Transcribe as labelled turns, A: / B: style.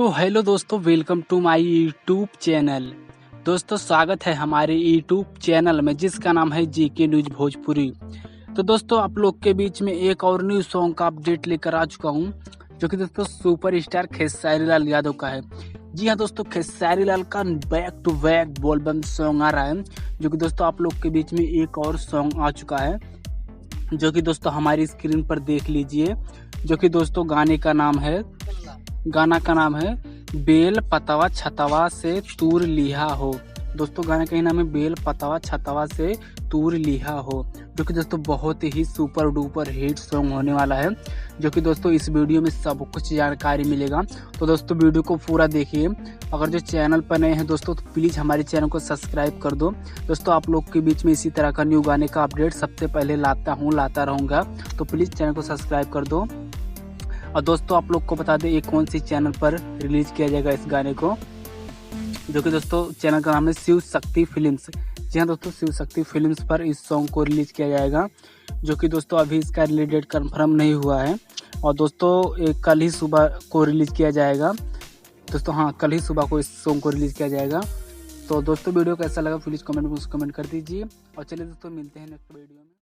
A: तो हेलो दोस्तों, welcome to my YouTube channel. दोस्तों स्वागत है हमारे यूट्यूब चैनल में जिसका नाम है जीके न्यूज भोजपुरी। तो दोस्तों आप लोग के बीच में एक और न्यू सॉन्ग का अपडेट लेकर आ चुका हूं, जो कि दोस्तों सुपर स्टार खेसारी लाल यादव का है। जी हाँ दोस्तों, खेसारी लाल का बैक टू बैक बोलबम सॉन्ग आ रहा है, जो कि दोस्तों आप लोग के बीच में एक और सॉन्ग आ चुका है, जो कि दोस्तों हमारी स्क्रीन पर देख लीजिए। जो कि दोस्तों गाना का नाम है बेल पतवा छतवा से तूर लिहा हो। दोस्तों गाने का ही नाम है बेल पतवा छतवा से तूर लिहा हो, जो कि दोस्तों बहुत ही सुपर डुपर हिट सॉन्ग होने वाला है। जो कि दोस्तों इस वीडियो में सब कुछ जानकारी मिलेगा, तो दोस्तों वीडियो को पूरा देखिए। अगर जो चैनल पर नए हैं दोस्तों तो प्लीज़ हमारे चैनल को सब्सक्राइब कर दो। दोस्तों आप लोग के बीच में इसी तरह का न्यू गाने का अपडेट सबसे पहले लाता रहूँगा, तो प्लीज़ चैनल को सब्सक्राइब कर दो। और दोस्तों आप लोग को बता दें ये कौन सी चैनल पर रिलीज किया जाएगा इस गाने को, जो कि दोस्तों चैनल का नाम है शिव शक्ति फिल्म्स। जी हाँ दोस्तों, शिव शक्ति फिल्म्स पर इस सॉन्ग को रिलीज किया जाएगा, जो कि दोस्तों अभी इसका रिलीज डेट कन्फर्म नहीं हुआ है। और दोस्तों कल ही सुबह को रिलीज किया जाएगा। दोस्तों हाँ, कल ही सुबह को इस सॉन्ग को रिलीज किया जाएगा। तो दोस्तों वीडियो कैसा लगा प्लीज़ कमेंट कर दीजिए। और चलिए दोस्तों मिलते हैं नेक्स्ट वीडियो में।